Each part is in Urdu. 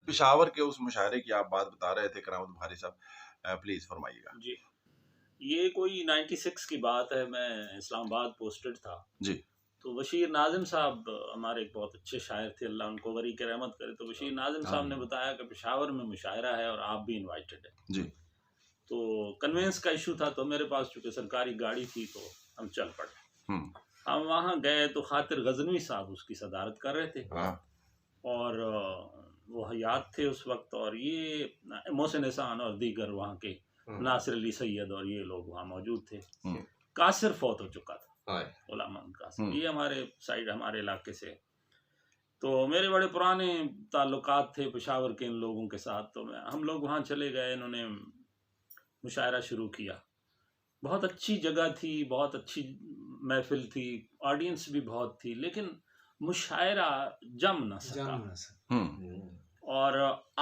پشاور کے اس مشاعرے کی آپ بات بتا رہے تھے کرامت بخاری صاحب، پلیز فرمائیے گا. جی یہ کوئی 96 کی بات ہے، میں اسلام آباد پوسٹڈ تھا جی. تو بشیر ناظم صاحب ہمارے ایک بہت اچھے شاعر تھے، اللہ ان کو وری کی رحمت کرے، تو بشیر ناظم صاحب نے بتایا کہ پشاور میں مشاعرہ ہے اور آپ بھی انوائٹڈ ہیں. جی. تو کنوینس کا ایشو تھا، تو میرے پاس چونکہ سرکاری گاڑی تھی تو ہم چل پڑے. ہم وہاں گئے تو خاطر غزنوی صاحب اس کی صدارت کر رہے تھے اور وہ حیات تھے اس وقت، اور یہ محسن احسان اور دیگر وہاں کے ناصر علی سید اور یہ لوگ وہاں موجود تھے. قاصر فوت ہو چکا تھا، علامہ قاصر، یہ ہمارے سائڈ ہمارے علاقے سے. تو میرے بڑے پرانے تعلقات تھے پشاور کے ان لوگوں کے ساتھ، تو ہم لوگ وہاں چلے گئے، انہوں نے مشاعرہ شروع کیا. بہت اچھی جگہ تھی، بہت اچھی محفل تھی، آڈینس بھی بہت تھی، لیکن مشاعرہ جم نہ سکا. اور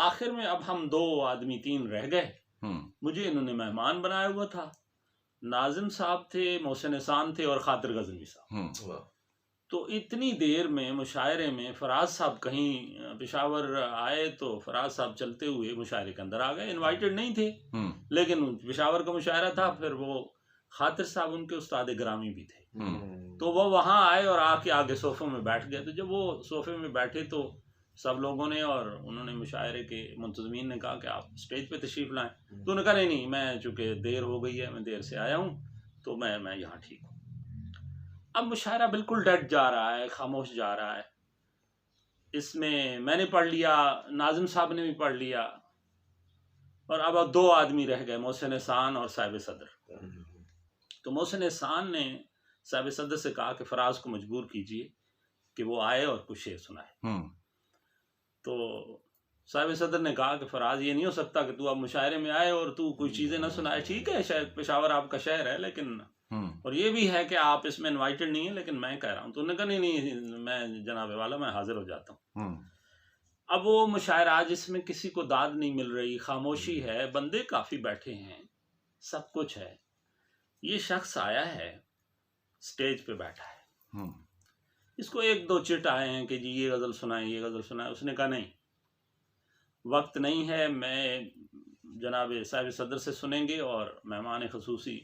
آخر میں اب ہم 2 آدمی 3 رہ گئے. مجھے انہوں نے مہمان بنایا ہوا تھا، ناظم صاحب تھے، محسن احسان تھے اور خاطر غزنوی صاحب. تو اتنی دیر میں مشاعرے میں فراز صاحب کہیں پشاور آئے تو فراز صاحب چلتے ہوئے مشاعرے کے اندر آ گئے. انوائٹڈ نہیں تھے لیکن پشاور کا مشاعرہ تھا. پھر وہ خاطر صاحب ان کے استاد گرامی بھی تھے، تو وہ وہاں آئے اور آ کے آگے صوفوں میں بیٹھ گئے. تو جب وہ صوفے میں بیٹھے تو سب لوگوں نے اور انہوں نے مشاعرے کے منتظمین نے کہا کہ آپ اسٹیج پہ تشریف لائیں. تو انہوں نے کہا نہیں میں چونکہ دیر ہو گئی ہے، میں دیر سے آیا ہوں، تو میں یہاں ٹھیک ہوں. اب مشاعرہ بالکل ڈٹ جا رہا ہے، خاموش جا رہا ہے. اس میں نے پڑھ لیا، ناظم صاحب نے بھی پڑھ لیا، اور اب 2 آدمی رہ گئے، محسن احسان اور صاحب صدر. تو محسن احسان نے صاحب صدر سے کہا کہ فراز کو مجبور کیجئے کہ وہ آئے اور کچھ شعر سنائے. تو صاحب صدر نے کہا کہ فراز یہ نہیں ہو سکتا کہ تو اب مشاعرے میں آئے اور تو کوئی چیزیں نہ سنائے. ٹھیک ہے شاید پشاور آپ کا شہر ہے، لیکن اور یہ بھی ہے کہ آپ اس میں انوائٹڈ نہیں ہیں، لیکن میں کہہ رہا ہوں. تو انہوں نے کہا نہیں میں جناب والا میں حاضر ہو جاتا ہوں. اب وہ مشاعرہ جس میں کسی کو داد نہیں مل رہی، خاموشی ہے، بندے کافی بیٹھے ہیں، سب کچھ ہے. یہ شخص آیا ہے، سٹیج پہ بیٹھا ہے، اس کو 1-2 چٹ آئے ہیں کہ جی یہ غزل سنائیں، یہ غزل سنائیں. اس نے کہا نہیں وقت نہیں ہے، میں جناب صاحب صدر سے سنیں گے اور مہمان خصوصی.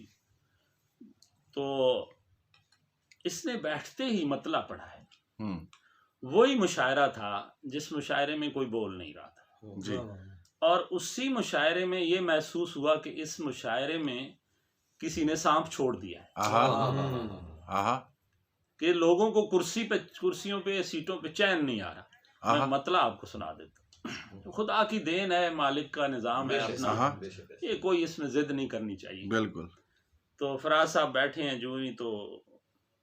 تو اس نے بیٹھتے ہی مطلع پڑھا ہے. وہی مشاعرہ تھا جس مشاعرے میں کوئی بول نہیں رہا تھا جی. اور اسی مشاعرے میں یہ محسوس ہوا کہ اس مشاعرے میں کسی نے سانپ چھوڑ دیا ہے، کہ لوگوں کو کرسیوں پہ سیٹوں پہ چین نہیں آ رہا. میں مطلع آپ کو سنا دیتا ہوں. خدا کی دین ہے، مالک کا نظام ہے اپنا، یہ کوئی اس میں ضد نہیں کرنی چاہیے. بالکل. تو فراز صاحب بیٹھے ہیں جو ہی، تو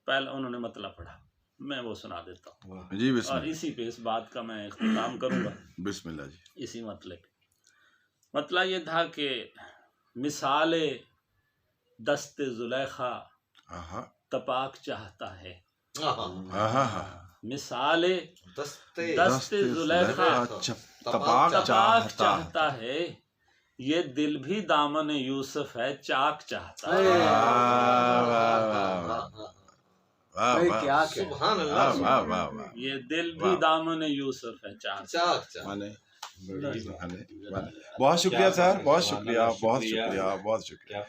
پہلے انہوں نے مطلع پڑھا، میں وہ سنا دیتا ہوں جی. بسم اور اسی پہ اس بات کا میں اختتام کروں گا. بسم اللہ جی. اسی مطلع یہ تھا کہ مثال دست زلیخا تپاک چاہتا ہے، مثال دست زلیخا تپاک چاہتا ہے، یہ دل بھی دامن یوسف ہے چاک چاہتا ہے. یہ دل بھی دامن یوسف ہے چاک. بہت شکریہ سر، بہت شکریہ، بہت شکریہ، بہت شکریہ.